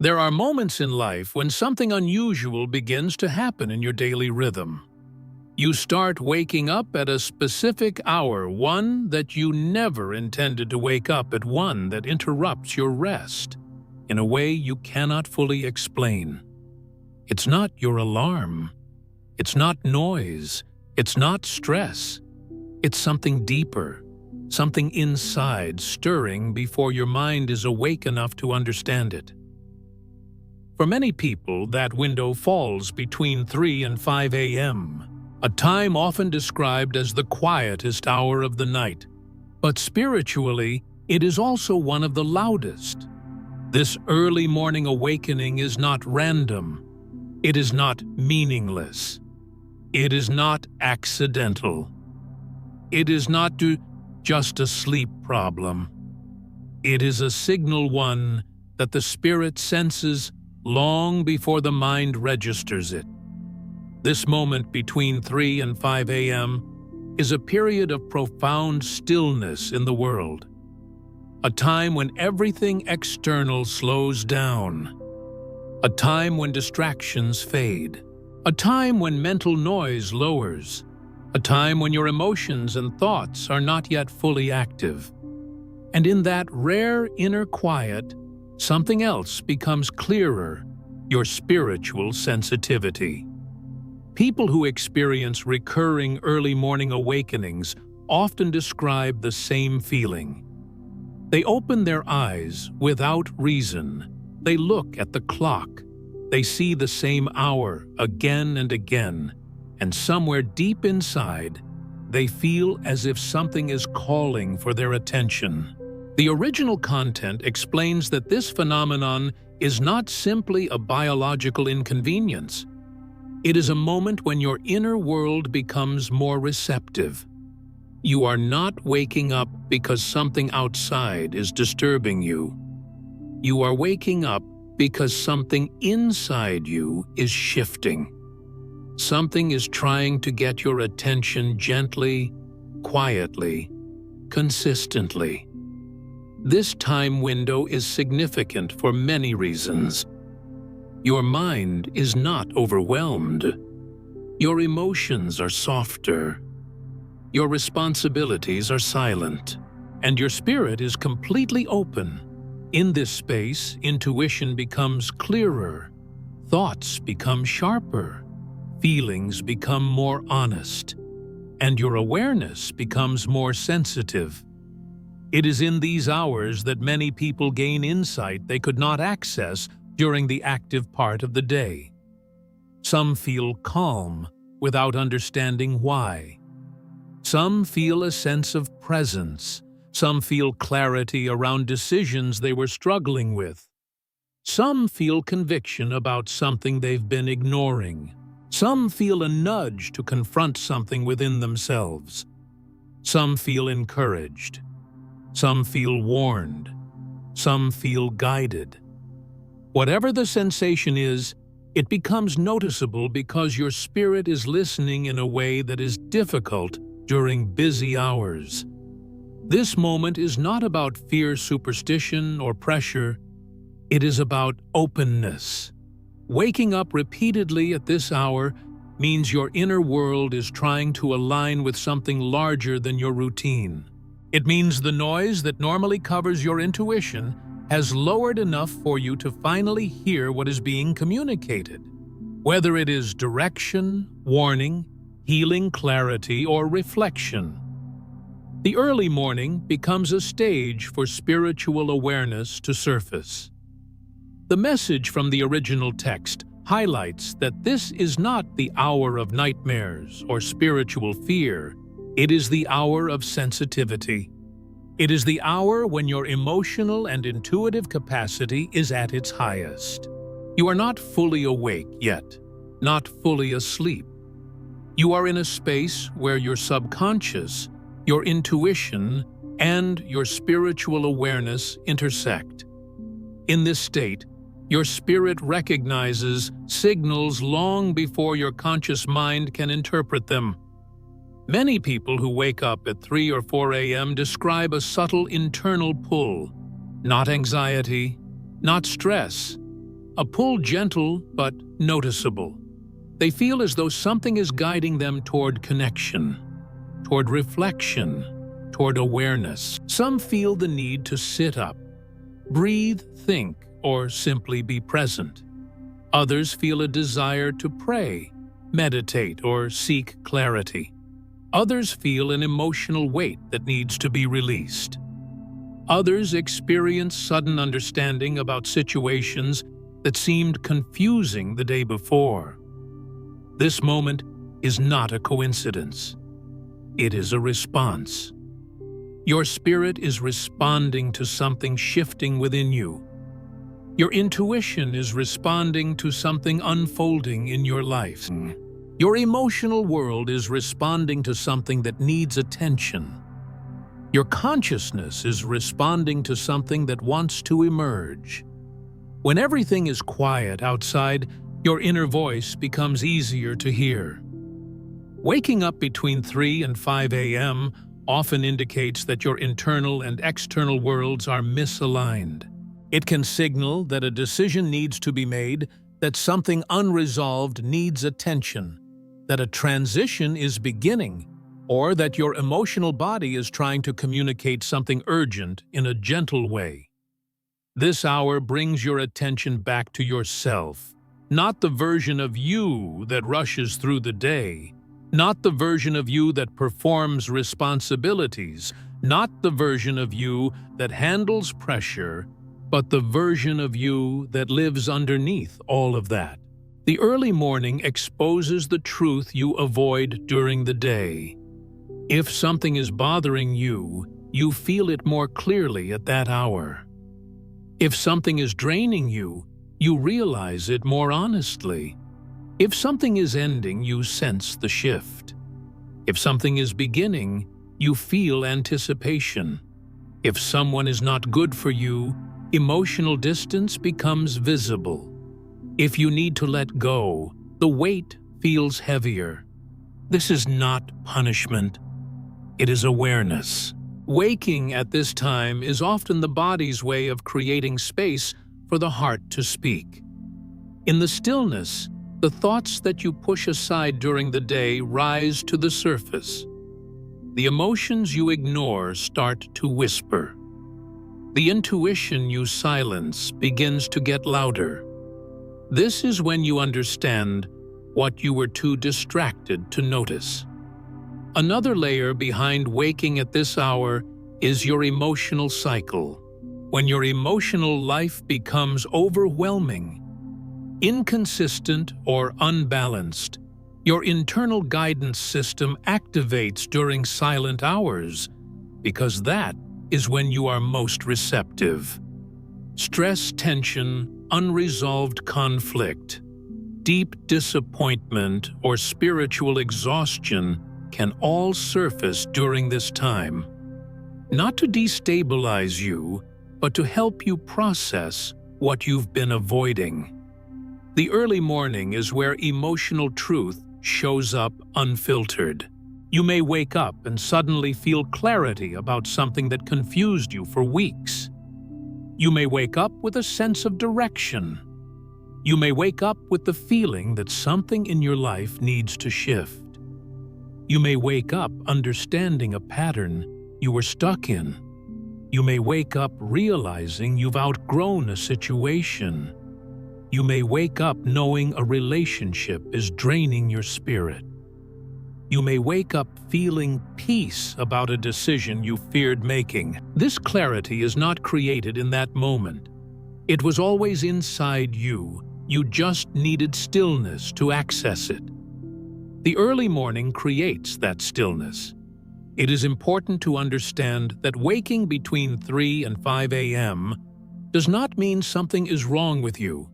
There are moments in life when something unusual begins to happen in your daily rhythm. You start waking up at a specific hour, one that you never intended to wake up at, one that interrupts your rest in a way you cannot fully explain. It's not your alarm. It's not noise. It's not stress. It's something deeper, something inside stirring before your mind is awake enough to understand it. For many people, that window falls between 3 and 5 a.m., a time often described as the quietest hour of the night. But spiritually, it is also one of the loudest. This early morning awakening is not random. It is not meaningless. It is not accidental. It is not just a sleep problem. It is a signal one that the spirit senses long before the mind registers it. This moment between 3 and 5 a.m. is a period of profound stillness in the world, a time when everything external slows down, a time when distractions fade, a time when mental noise lowers, a time when your emotions and thoughts are not yet fully active. And in that rare inner quiet, something else becomes clearer: your spiritual sensitivity. People who experience recurring early morning awakenings often describe the same feeling. They open their eyes without reason. They look at the clock. They see the same hour again and again, and somewhere deep inside, they feel as if something is calling for their attention. The original content explains that this phenomenon is not simply a biological inconvenience. It is a moment when your inner world becomes more receptive. You are not waking up because something outside is disturbing you. You are waking up because something inside you is shifting. Something is trying to get your attention gently, quietly, consistently. This time window is significant for many reasons. Your mind is not overwhelmed. Your emotions are softer. Your responsibilities are silent. And your spirit is completely open. In this space, intuition becomes clearer. Thoughts become sharper. Feelings become more honest. And your awareness becomes more sensitive. It is in these hours that many people gain insight they could not access during the active part of the day. Some feel calm without understanding why. Some feel a sense of presence. Some feel clarity around decisions they were struggling with. Some feel conviction about something they've been ignoring. Some feel a nudge to confront something within themselves. Some feel encouraged. Some feel warned. Some feel guided. Whatever the sensation is, it becomes noticeable because your spirit is listening in a way that is difficult during busy hours. This moment is not about fear, superstition, or pressure. It is about openness. Waking up repeatedly at this hour means your inner world is trying to align with something larger than your routine. It means the noise that normally covers your intuition has lowered enough for you to finally hear what is being communicated. Whether it is direction, warning, healing, clarity, or reflection. The early morning becomes a stage for spiritual awareness to surface. The message from the original text highlights that this is not the hour of nightmares or spiritual fear. It is the hour of sensitivity. It is the hour when your emotional and intuitive capacity is at its highest. You are not fully awake yet, not fully asleep. You are in a space where your subconscious, your intuition, and your spiritual awareness intersect. In this state, your spirit recognizes signals long before your conscious mind can interpret them. Many people who wake up at 3 or 4 a.m. describe a subtle internal pull, not anxiety, not stress, a pull gentle but noticeable. They feel as though something is guiding them toward connection, toward reflection, toward awareness. Some feel the need to sit up, breathe, think, or simply be present. Others feel a desire to pray, meditate, or seek clarity. Others feel an emotional weight that needs to be released. Others experience sudden understanding about situations that seemed confusing the day before. This moment is not a coincidence. It is a response. Your spirit is responding to something shifting within you. Your intuition is responding to something unfolding in your life. Your emotional world is responding to something that needs attention. Your consciousness is responding to something that wants to emerge. When everything is quiet outside, your inner voice becomes easier to hear. Waking up between 3 and 5 a.m. often indicates that your internal and external worlds are misaligned. It can signal that a decision needs to be made, that something unresolved needs attention, that a transition is beginning, or that your emotional body is trying to communicate something urgent in a gentle way. This hour brings your attention back to yourself, not the version of you that rushes through the day, not the version of you that performs responsibilities, not the version of you that handles pressure, but the version of you that lives underneath all of that. The early morning exposes the truth you avoid during the day. If something is bothering you, you feel it more clearly at that hour. If something is draining you, you realize it more honestly. If something is ending, you sense the shift. If something is beginning, you feel anticipation. If someone is not good for you, emotional distance becomes visible. If you need to let go, the weight feels heavier. This is not punishment. It is awareness. Waking at this time is often the body's way of creating space for the heart to speak. In the stillness, the thoughts that you push aside during the day rise to the surface. The emotions you ignore start to whisper. The intuition you silence begins to get louder. This is when you understand what you were too distracted to notice. Another layer behind waking at this hour is your emotional cycle. When your emotional life becomes overwhelming, inconsistent, or unbalanced, your internal guidance system activates during silent hours, because that is when you are most receptive. Stress, tension, unresolved conflict, deep disappointment, or spiritual exhaustion can all surface during this time. Not to destabilize you, but to help you process what you've been avoiding. The early morning is where emotional truth shows up unfiltered. You may wake up and suddenly feel clarity about something that confused you for weeks. You may wake up with a sense of direction. You may wake up with the feeling that something in your life needs to shift. You may wake up understanding a pattern you were stuck in. You may wake up realizing you've outgrown a situation. You may wake up knowing a relationship is draining your spirit. You may wake up feeling peace about a decision you feared making. This clarity is not created in that moment. It was always inside you. You just needed stillness to access it. The early morning creates that stillness. It is important to understand that waking between 3 and 5 a.m. does not mean something is wrong with you.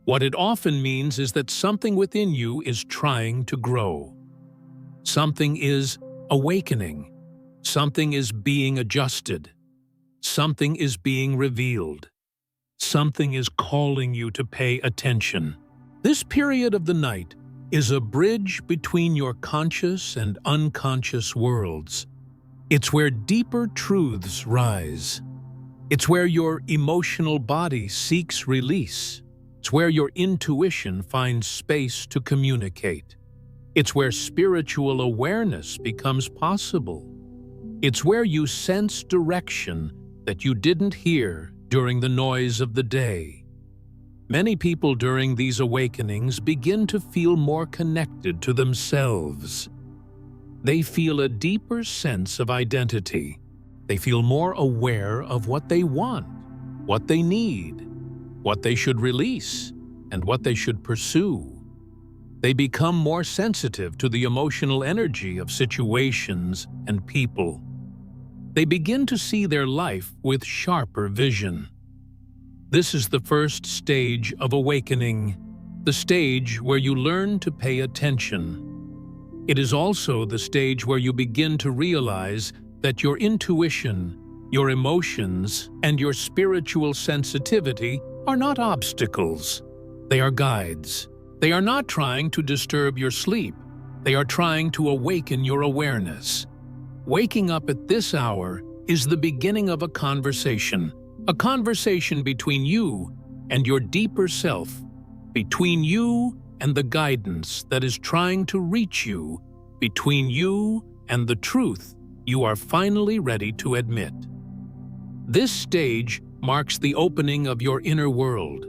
What it often means is that something within you is trying to grow. Something is awakening. Something is being adjusted. Something is being revealed. Something is calling you to pay attention. This period of the night is a bridge between your conscious and unconscious worlds. It's where deeper truths rise. It's where your emotional body seeks release. It's where your intuition finds space to communicate. It's where spiritual awareness becomes possible. It's where you sense direction that you didn't hear during the noise of the day. Many people during these awakenings begin to feel more connected to themselves. They feel a deeper sense of identity. They feel more aware of what they want, what they need, what they should release, and what they should pursue. They become more sensitive to the emotional energy of situations and people. They begin to see their life with sharper vision. This is the first stage of awakening, the stage where you learn to pay attention. It is also the stage where you begin to realize that your intuition, your emotions, and your spiritual sensitivity are not obstacles. They are guides. They are not trying to disturb your sleep. They are trying to awaken your awareness. Waking up at this hour is the beginning of a conversation between you and your deeper self, between you and the guidance that is trying to reach you, between you and the truth you are finally ready to admit. This stage marks the opening of your inner world.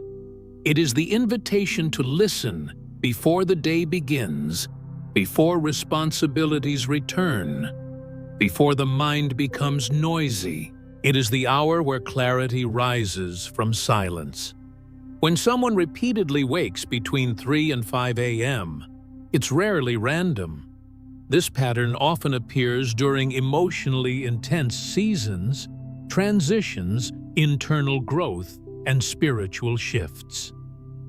It is the invitation to listen before the day begins, before responsibilities return, before the mind becomes noisy. It is the hour where clarity rises from silence. When someone repeatedly wakes between 3 and 5 a.m., it's rarely random. This pattern often appears during emotionally intense seasons, transitions, internal growth, and spiritual shifts.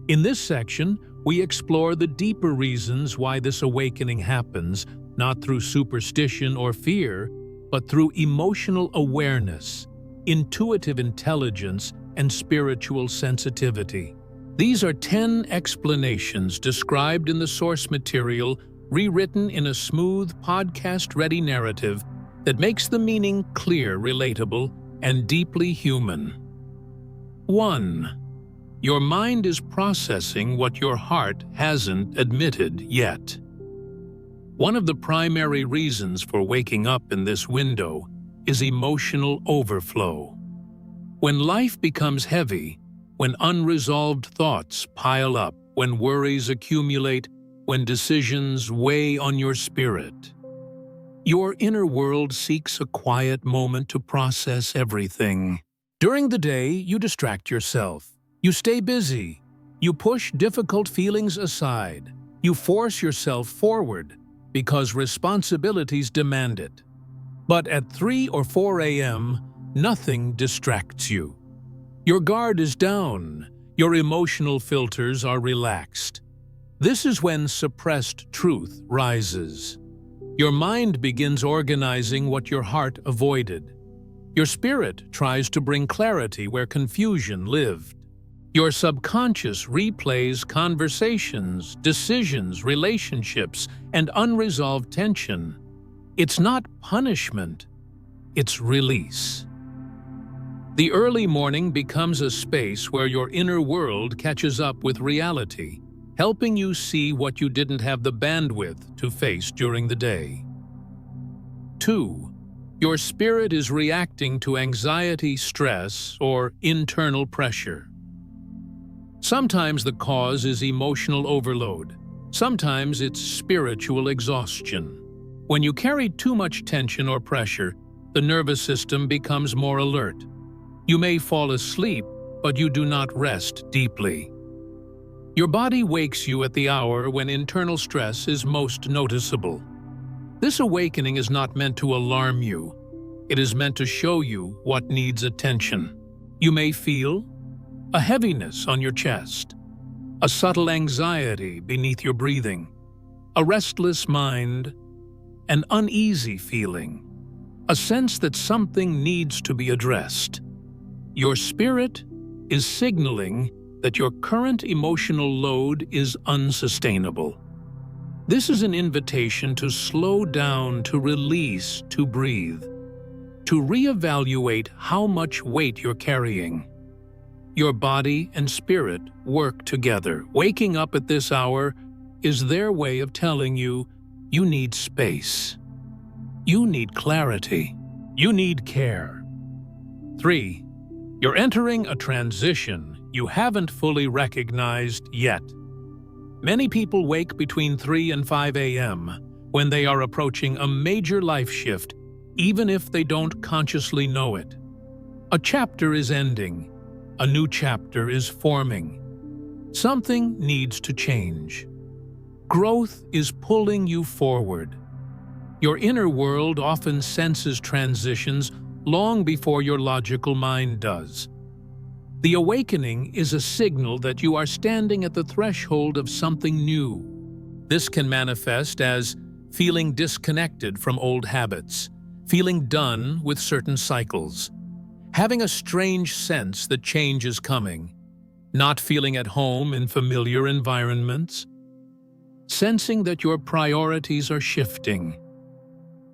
In this section, we explore the deeper reasons why this awakening happens, not through superstition or fear, but through emotional awareness, intuitive intelligence, and spiritual sensitivity. These are 10 explanations described in the source material, rewritten in a smooth, podcast-ready narrative that makes the meaning clear, relatable, and deeply human. 1. Your mind is processing what your heart hasn't admitted yet. One of the primary reasons for waking up in this window is emotional overflow. When life becomes heavy, when unresolved thoughts pile up, when worries accumulate, when decisions weigh on your spirit, your inner world seeks a quiet moment to process everything. During the day, you distract yourself. You stay busy. You push difficult feelings aside. You force yourself forward because responsibilities demand it. But at 3 or 4 a.m., nothing distracts you. Your guard is down. Your emotional filters are relaxed. This is when suppressed truth rises. Your mind begins organizing what your heart avoided. Your spirit tries to bring clarity where confusion lived. Your subconscious replays conversations, decisions, relationships, and unresolved tension. It's not punishment, it's release. The early morning becomes a space where your inner world catches up with reality, helping you see what you didn't have the bandwidth to face during the day. 2. Your spirit is reacting to anxiety, stress, or internal pressure. Sometimes the cause is emotional overload. Sometimes it's spiritual exhaustion. When you carry too much tension or pressure, the nervous system becomes more alert. You may fall asleep, but you do not rest deeply. Your body wakes you at the hour when internal stress is most noticeable. This awakening is not meant to alarm you. It is meant to show you what needs attention. You may feel a heaviness on your chest, a subtle anxiety beneath your breathing, a restless mind, an uneasy feeling, a sense that something needs to be addressed. Your spirit is signaling that your current emotional load is unsustainable. This is an invitation to slow down, to release, to breathe, to reevaluate how much weight you're carrying. Your body and spirit work together. Waking up at this hour is their way of telling you you need space. You need clarity. You need care. 3. You're entering a transition you haven't fully recognized yet. Many people wake between 3 and 5 a.m. when they are approaching a major life shift, even if they don't consciously know it. A chapter is ending. A new chapter is forming. Something needs to change. Growth is pulling you forward. Your inner world often senses transitions long before your logical mind does. The awakening is a signal that you are standing at the threshold of something new. This can manifest as feeling disconnected from old habits, feeling done with certain cycles, having a strange sense that change is coming, not feeling at home in familiar environments, sensing that your priorities are shifting.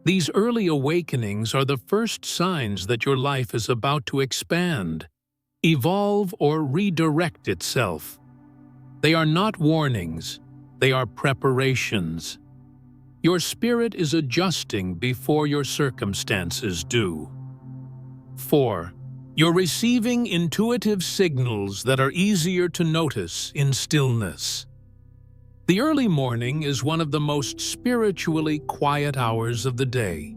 These early awakenings are the first signs that your life is about to expand, evolve, or redirect itself. They are not warnings, they are preparations. Your spirit is adjusting before your circumstances do. 4. You're receiving intuitive signals that are easier to notice in stillness. The early morning is one of the most spiritually quiet hours of the day.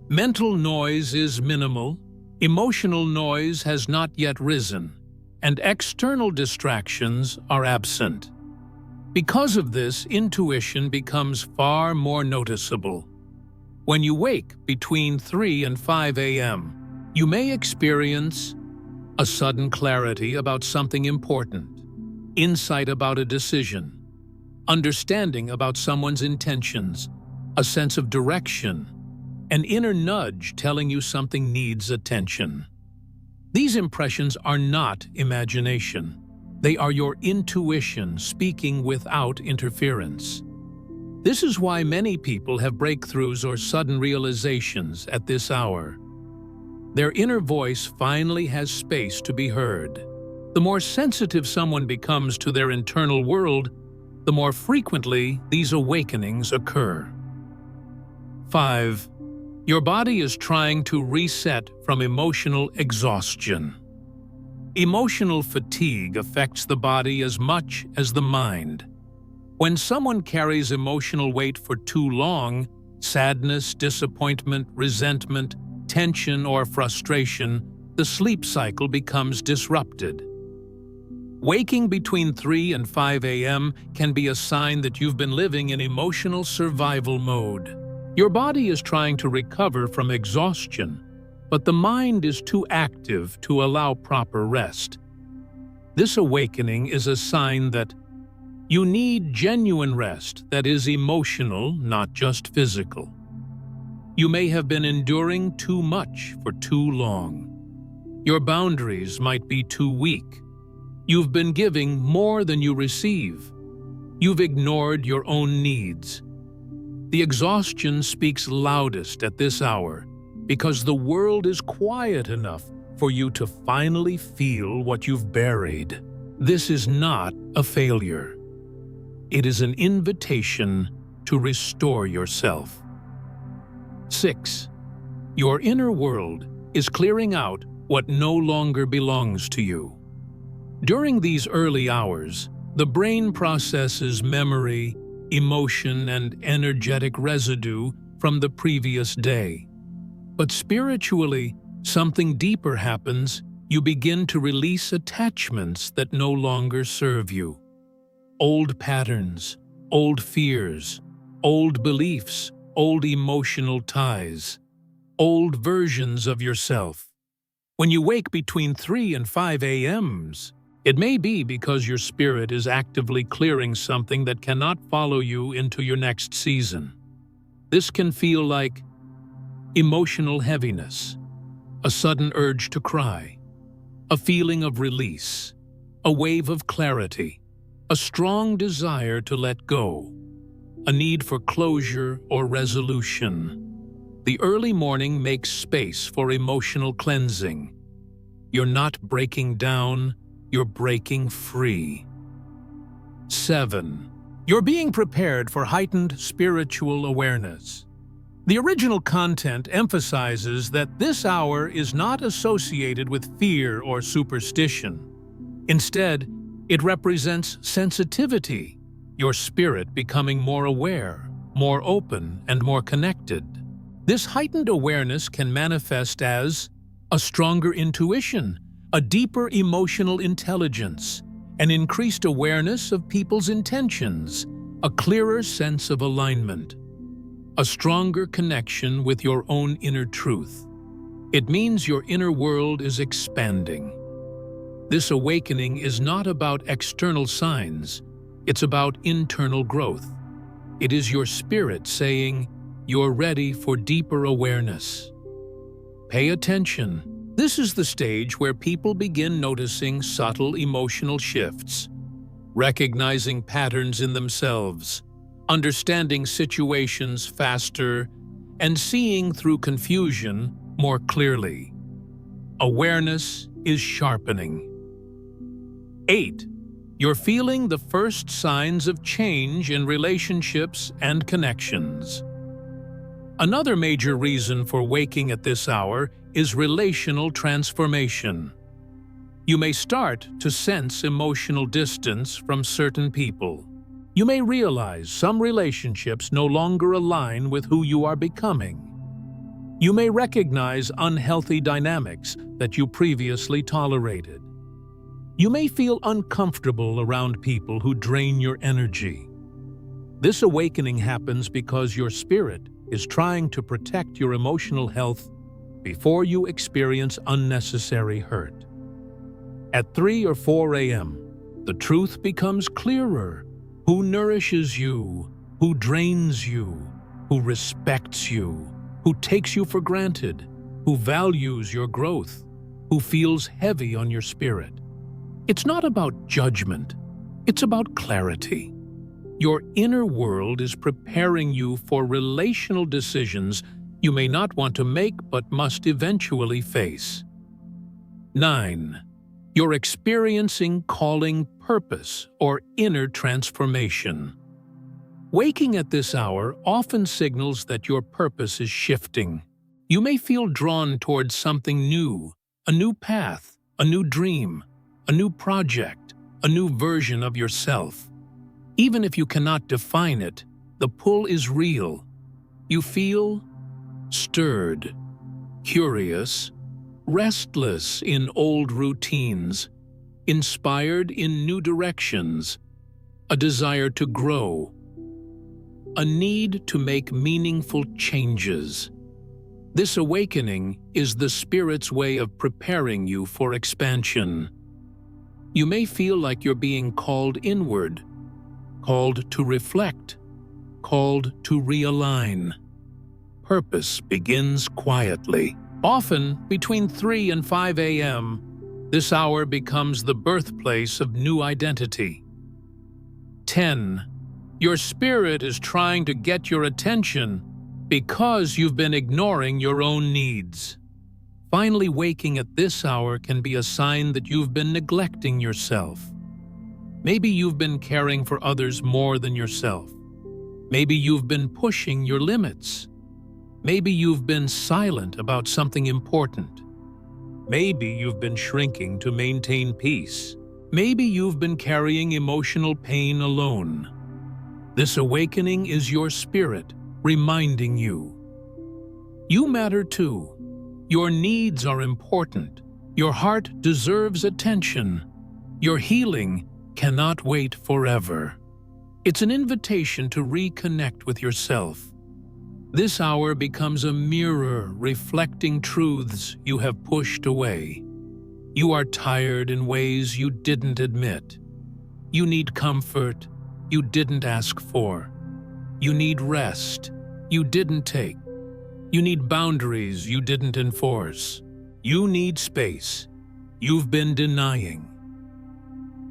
Mental noise is minimal, emotional noise has not yet risen, and external distractions are absent. Because of this, intuition becomes far more noticeable. When you wake between 3 and 5 a.m., you may experience a sudden clarity about something important, insight about a decision, understanding about someone's intentions, a sense of direction, an inner nudge telling you something needs attention. These impressions are not imagination. They are your intuition speaking without interference. This is why many people have breakthroughs or sudden realizations at this hour. Their inner voice finally has space to be heard. The more sensitive someone becomes to their internal world, the more frequently these awakenings occur. 5. Your body is trying to reset from emotional exhaustion. Emotional fatigue affects the body as much as the mind. When someone carries emotional weight for too long, sadness, disappointment, resentment, tension, or frustration, the sleep cycle becomes disrupted. Waking between 3 and 5 a.m. can be a sign that you've been living in emotional survival mode. Your body is trying to recover from exhaustion, but the mind is too active to allow proper rest. This awakening is a sign that you need genuine rest that is emotional, not just physical. You may have been enduring too much for too long. Your boundaries might be too weak. You've been giving more than you receive. You've ignored your own needs. The exhaustion speaks loudest at this hour because the world is quiet enough for you to finally feel what you've buried. This is not a failure. It is an invitation to restore yourself. 6. Your inner world is clearing out what no longer belongs to you. During these early hours, the brain processes memory, emotion, and energetic residue from the previous day. But spiritually, something deeper happens. You begin to release attachments that no longer serve you. Old patterns, old fears, old beliefs, old emotional ties, old versions of yourself. When you wake between 3 and 5 a.m.s, it may be because your spirit is actively clearing something that cannot follow you into your next season. This can feel like emotional heaviness, a sudden urge to cry, a feeling of release, a wave of clarity, a strong desire to let go, a need for closure or resolution. The early morning makes space for emotional cleansing. You're not breaking down, you're breaking free. 7. You're being prepared for heightened spiritual awareness. The original content emphasizes that this hour is not associated with fear or superstition. Instead, it represents sensitivity, your spirit becoming more aware, more open, and more connected. This heightened awareness can manifest as a stronger intuition, a deeper emotional intelligence, an increased awareness of people's intentions, a clearer sense of alignment, a stronger connection with your own inner truth. It means your inner world is expanding. This awakening is not about external signs, it's about internal growth. It is your spirit saying, you're ready for deeper awareness. Pay attention. This is the stage where people begin noticing subtle emotional shifts, recognizing patterns in themselves, understanding situations faster, and seeing through confusion more clearly. Awareness is sharpening. 8. You're feeling the first signs of change in relationships and connections. Another major reason for waking at this hour is relational transformation. You may start to sense emotional distance from certain people. You may realize some relationships no longer align with who you are becoming. You may recognize unhealthy dynamics that you previously tolerated. You may feel uncomfortable around people who drain your energy. This awakening happens because your spirit is trying to protect your emotional health before you experience unnecessary hurt. At 3 or 4 a.m., the truth becomes clearer. Who nourishes you, who drains you, who respects you, who takes you for granted, who values your growth, who feels heavy on your spirit. It's not about judgment, it's about clarity. Your inner world is preparing you for relational decisions you may not want to make but must eventually face. 9. You're experiencing calling purpose or inner transformation. Waking at this hour often signals that your purpose is shifting. You may feel drawn towards something new, a new path, a new dream, a new project, a new version of yourself. Even if you cannot define it, the pull is real. You feel stirred, curious, restless in old routines, inspired in new directions, a desire to grow, a need to make meaningful changes. This awakening is the Spirit's way of preparing you for expansion. You may feel like you're being called inward, called to reflect, called to realign. Purpose begins quietly. Often, between 3 and 5 a.m., this hour becomes the birthplace of new identity. 10. Your spirit is trying to get your attention because you've been ignoring your own needs. Finally waking at this hour can be a sign that you've been neglecting yourself. Maybe you've been caring for others more than yourself. Maybe you've been pushing your limits. Maybe you've been silent about something important. Maybe you've been shrinking to maintain peace. Maybe you've been carrying emotional pain alone. This awakening is your spirit reminding you. You matter too. Your needs are important. Your heart deserves attention. Your healing cannot wait forever. It's an invitation to reconnect with yourself. This hour becomes a mirror reflecting truths you have pushed away. You are tired in ways you didn't admit. You need comfort you didn't ask for. You need rest you didn't take. You need boundaries you didn't enforce. You need space you've been denying.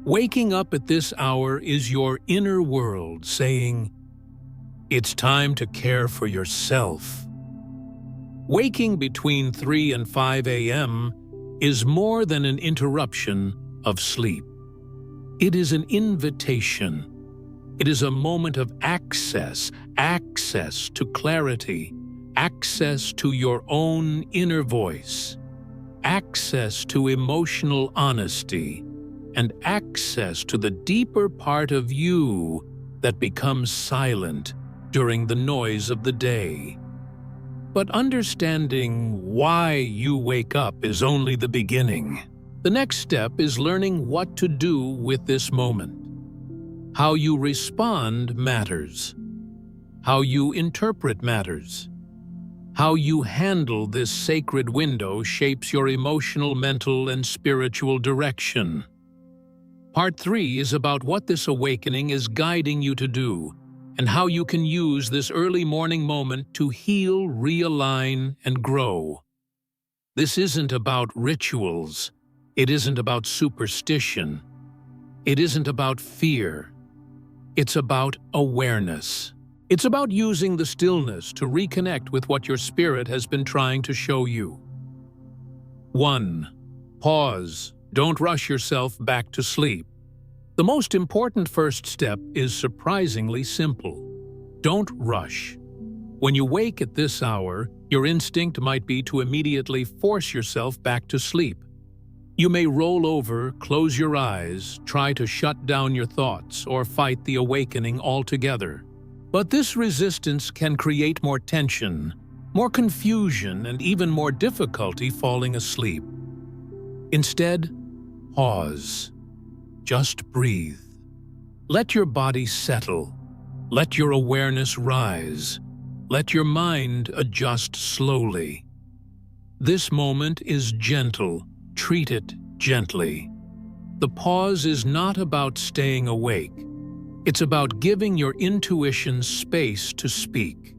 Waking up at this hour is your inner world saying, it's time to care for yourself. Waking between 3 and 5 a.m. is more than an interruption, of sleep. It is an invitation. It is a moment of access to clarity, access to your own inner voice, access to emotional honesty, and access to the deeper part of you that becomes silent during the noise of the day. But understanding why you wake up is only the beginning. The next step is learning what to do with this moment. How you respond matters. How you interpret matters. How you handle this sacred window shapes your emotional, mental, and spiritual direction. Part 3 is about what this awakening is guiding you to do, and how you can use this early morning moment to heal, realign, and grow. This isn't about rituals. It isn't about superstition. It isn't about fear. It's about awareness. It's about using the stillness to reconnect with what your spirit has been trying to show you. 1. Pause. Don't rush yourself back to sleep. The most important first step is surprisingly simple. Don't rush. When you wake at this hour, your instinct might be to immediately force yourself back to sleep. You may roll over, close your eyes, try to shut down your thoughts, or fight the awakening altogether. But this resistance can create more tension, more confusion, and even more difficulty falling asleep. Instead, pause. Just breathe. Let your body settle. Let your awareness rise. Let your mind adjust slowly. This moment is gentle. Treat it gently. The pause is not about staying awake. It's about giving your intuition space to speak.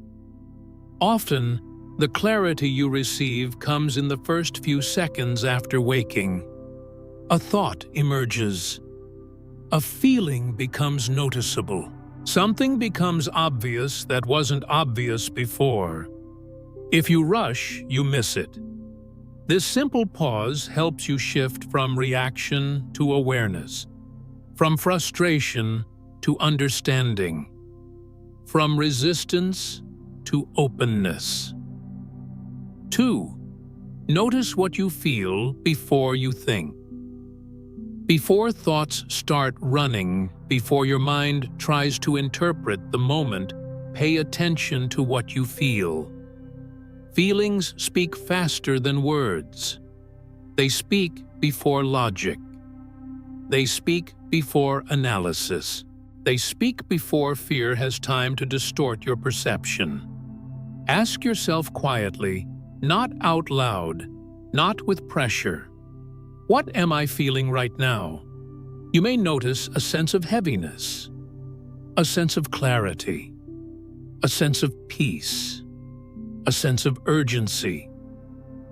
Often, the clarity you receive comes in the first few seconds after waking. A thought emerges. A feeling becomes noticeable. Something becomes obvious that wasn't obvious before. If you rush, you miss it. This simple pause helps you shift from reaction to awareness, from frustration to understanding, from resistance to openness. 2. Notice what you feel before you think. Before thoughts start running, before your mind tries to interpret the moment, pay attention to what you feel. Feelings speak faster than words. They speak before logic. They speak before analysis. They speak before fear has time to distort your perception. Ask yourself quietly, not out loud, not with pressure. What am I feeling right now? You may notice a sense of heaviness, a sense of clarity, a sense of peace, a sense of urgency,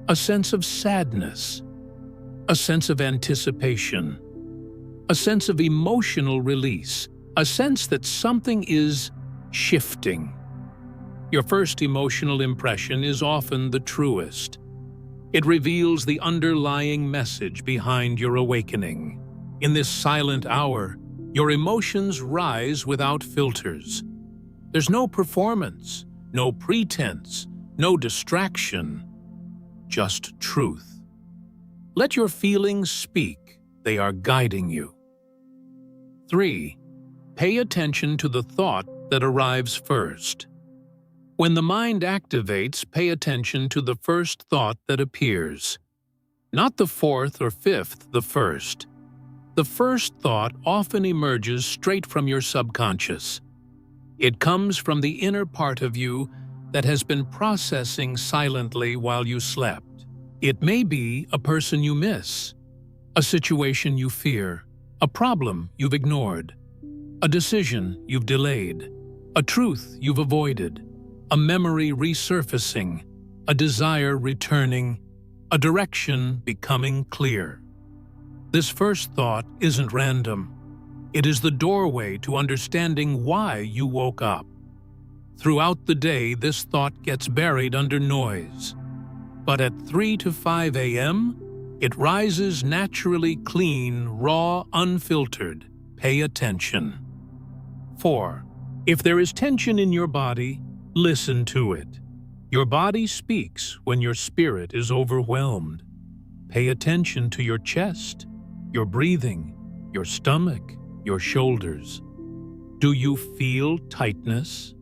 a sense of sadness, a sense of anticipation, a sense of emotional release, a sense that something is shifting. Your first emotional impression is often the truest. It reveals the underlying message behind your awakening. In this silent hour, your emotions rise without filters. There's no performance, no pretense, no distraction, just truth. Let your feelings speak. They are guiding you. 3. Pay attention to the thought that arrives first. When the mind activates, pay attention to the first thought that appears. Not the fourth or fifth, the first. The first thought often emerges straight from your subconscious. It comes from the inner part of you that has been processing silently while you slept. It may be a person you miss, a situation you fear, a problem you've ignored, a decision you've delayed, a truth you've avoided, a memory resurfacing, a desire returning, a direction becoming clear. This first thought isn't random. It is the doorway to understanding why you woke up. Throughout the day, this thought gets buried under noise. But at 3 to 5 a.m., It rises naturally clean, raw, unfiltered. Pay attention. 4. If there is tension in your body, listen to it. Your body speaks when your spirit is overwhelmed. Pay attention to your chest, your breathing, your stomach, your shoulders. Do you feel tightness?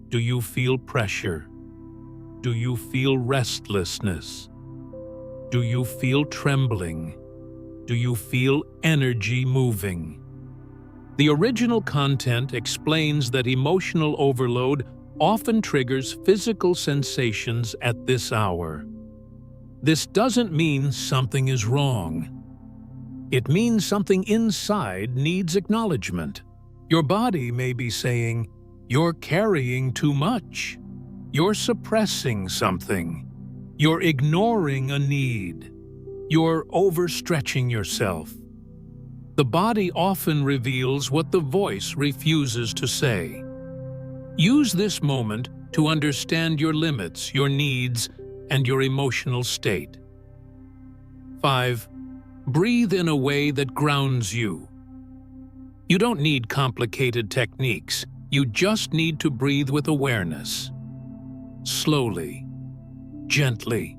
Do you feel pressure? Do you feel restlessness? Do you feel trembling? Do you feel energy moving? The original content explains that emotional overload often triggers physical sensations at this hour. This doesn't mean something is wrong. It means something inside needs acknowledgement. Your body may be saying, "You're carrying too much. You're suppressing something. You're ignoring a need. You're overstretching yourself." The body often reveals what the voice refuses to say. Use this moment to understand your limits, your needs, and your emotional state. 5. Breathe in a way that grounds you. You don't need complicated techniques. You just need to breathe with awareness. Slowly, gently,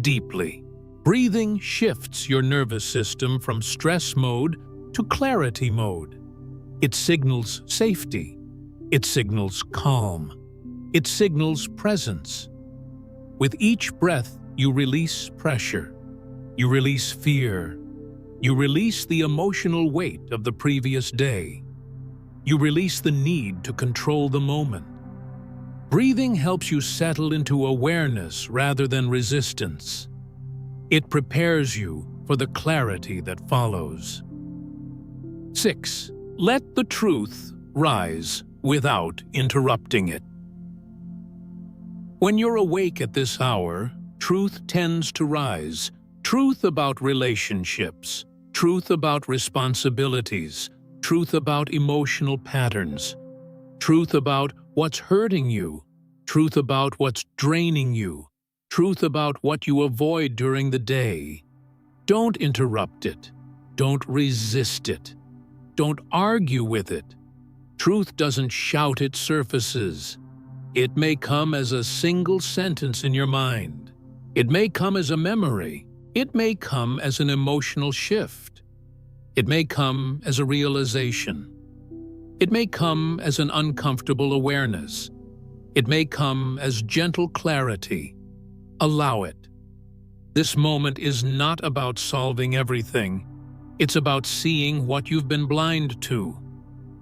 deeply. Breathing shifts your nervous system from stress mode to clarity mode. It signals safety. It signals calm. It signals presence. With each breath, you release pressure. You release fear. You release the emotional weight of the previous day. You release the need to control the moment. Breathing helps you settle into awareness rather than resistance. It prepares you for the clarity that follows. 6. Let the truth rise without interrupting it. When you're awake at this hour, truth tends to rise. Truth about relationships, truth about responsibilities, truth about emotional patterns, truth about what's hurting you, truth about what's draining you, truth about what you avoid during the day. Don't interrupt it. Don't resist it. Don't argue with it. Truth doesn't shout, it surfaces. It may come as a single sentence in your mind. It may come as a memory. It may come as an emotional shift. It may come as a realization. It may come as an uncomfortable awareness. It may come as gentle clarity. Allow it. This moment is not about solving everything. It's about seeing what you've been blind to.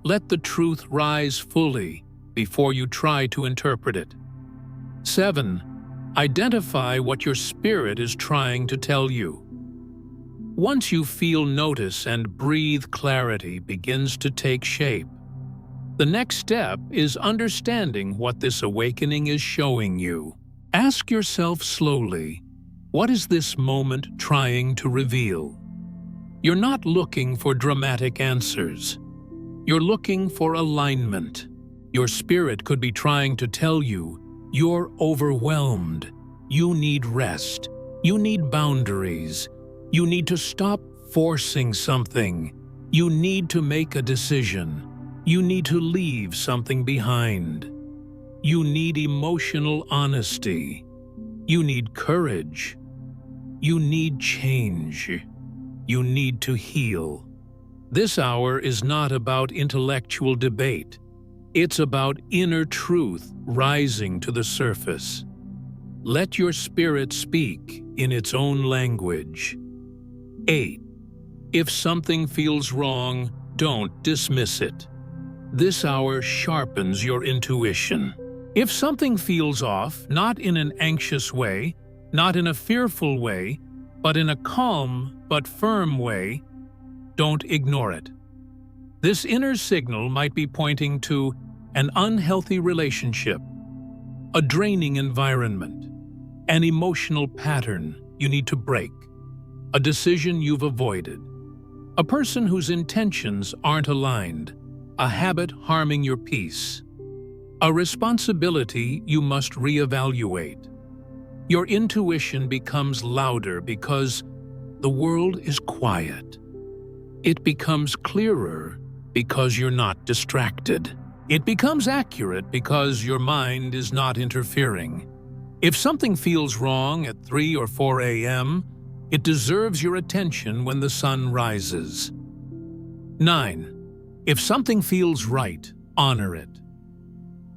Let the truth rise fully before you try to interpret it. 7. Identify what your spirit is trying to tell you. Once you feel notice and breathe, clarity begins to take shape. The next step is understanding what this awakening is showing you. Ask yourself slowly, what is this moment trying to reveal? You're not looking for dramatic answers. You're looking for alignment. Your spirit could be trying to tell you, you're overwhelmed. You need rest. You need boundaries. You need to stop forcing something. You need to make a decision. You need to leave something behind. You need emotional honesty. You need courage. You need change. You need to heal. This hour is not about intellectual debate. It's about inner truth rising to the surface. Let your spirit speak in its own language. 8. If something feels wrong, don't dismiss it. This hour sharpens your intuition. If something feels off, not in an anxious way, not in a fearful way, but in a calm but firm way, don't ignore it. This inner signal might be pointing to an unhealthy relationship, a draining environment, an emotional pattern you need to break, a decision you've avoided, a person whose intentions aren't aligned, a habit harming your peace, a responsibility you must reevaluate. Your intuition becomes louder because the world is quiet. It becomes clearer because you're not distracted. It becomes accurate because your mind is not interfering. If something feels wrong at 3 or 4 a.m., it deserves your attention when the sun rises. 9. If something feels right, honor it.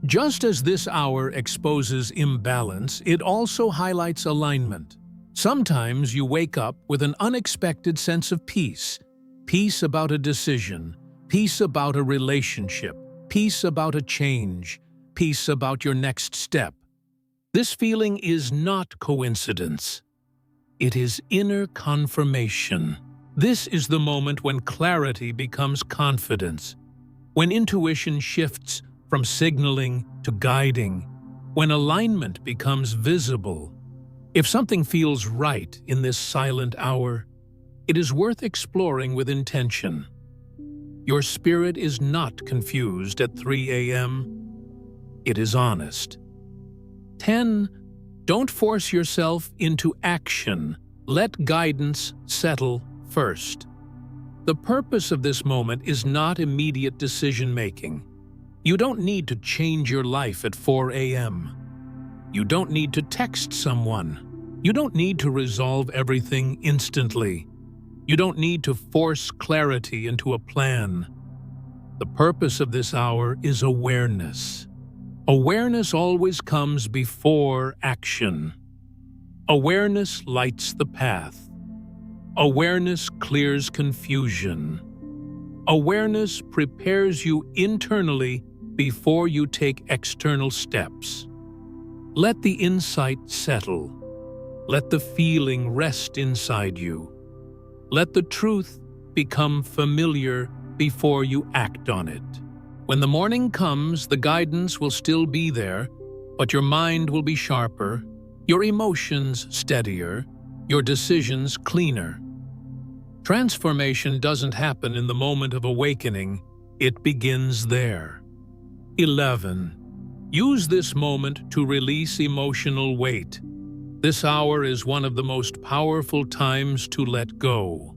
Just as this hour exposes imbalance, it also highlights alignment. Sometimes you wake up with an unexpected sense of peace. Peace about a decision, peace about a relationship, peace about a change, peace about your next step. This feeling is not coincidence. It is inner confirmation. This is the moment when clarity becomes confidence, when intuition shifts from signaling to guiding, when alignment becomes visible. If something feels right in this silent hour, it is worth exploring with intention. Your spirit is not confused at 3 a.m. It is honest. 10. Don't force yourself into action. Let guidance settle first. The purpose of this moment is not immediate decision-making. You don't need to change your life at 4 a.m. You don't need to text someone. You don't need to resolve everything instantly. You don't need to force clarity into a plan. The purpose of this hour is awareness. Awareness always comes before action. Awareness lights the path. Awareness clears confusion. Awareness prepares you internally before you take external steps. Let the insight settle. Let the feeling rest inside you. Let the truth become familiar before you act on it. When the morning comes, the guidance will still be there, but your mind will be sharper, your emotions steadier, your decisions cleaner. Transformation doesn't happen in the moment of awakening, it begins there. 11. Use this moment to release emotional weight. This hour is one of the most powerful times to let go.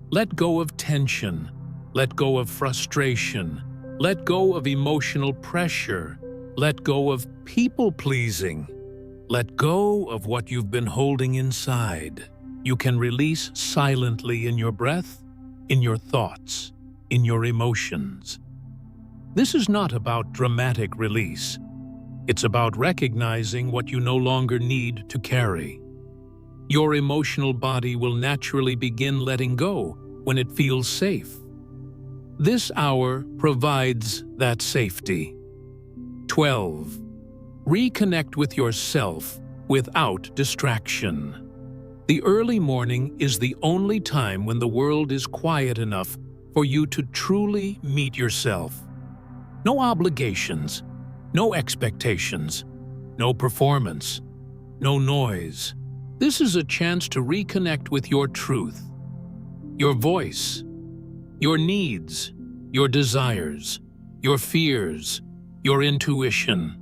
Let go of tension. Let go of frustration. Let go of emotional pressure. Let go of people-pleasing. Let go of what you've been holding inside. You can release silently in your breath, in your thoughts, in your emotions. This is not about dramatic release. It's about recognizing what you no longer need to carry. Your emotional body will naturally begin letting go when it feels safe. This hour provides that safety. 12. Reconnect with yourself without distraction. The early morning is the only time when the world is quiet enough for you to truly meet yourself. No obligations, no expectations, no performance, no noise. This is a chance to reconnect with your truth, your voice, your needs, your desires, your fears, your intuition.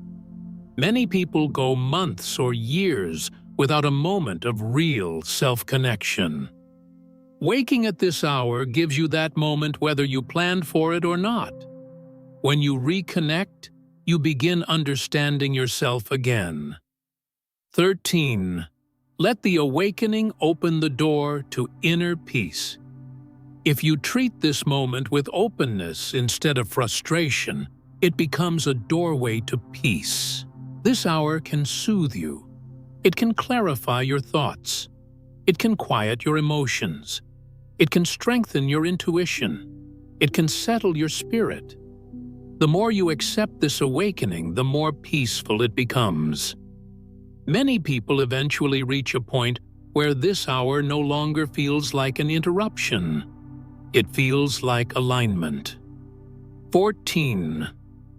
Many people go months or years without a moment of real self-connection. Waking at this hour gives you that moment whether you planned for it or not. When you reconnect, you begin understanding yourself again. 13. Let the awakening open the door to inner peace. If you treat this moment with openness instead of frustration, it becomes a doorway to peace. This hour can soothe you. It can clarify your thoughts. It can quiet your emotions. It can strengthen your intuition. It can settle your spirit. The more you accept this awakening, the more peaceful it becomes. Many people eventually reach a point where this hour no longer feels like an interruption. It feels like alignment. 14.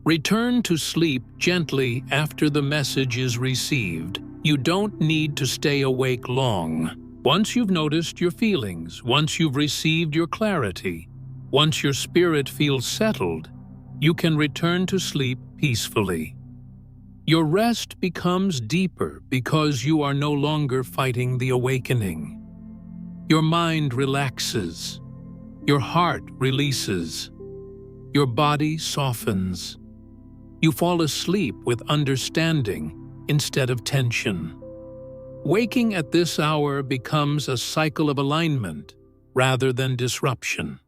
Return to sleep gently after the message is received. You don't need to stay awake long. Once you've noticed your feelings, once you've received your clarity, once your spirit feels settled, you can return to sleep peacefully. Your rest becomes deeper because you are no longer fighting the awakening. Your mind relaxes. Your heart releases. Your body softens. You fall asleep with understanding instead of tension. Waking at this hour becomes a cycle of alignment rather than disruption.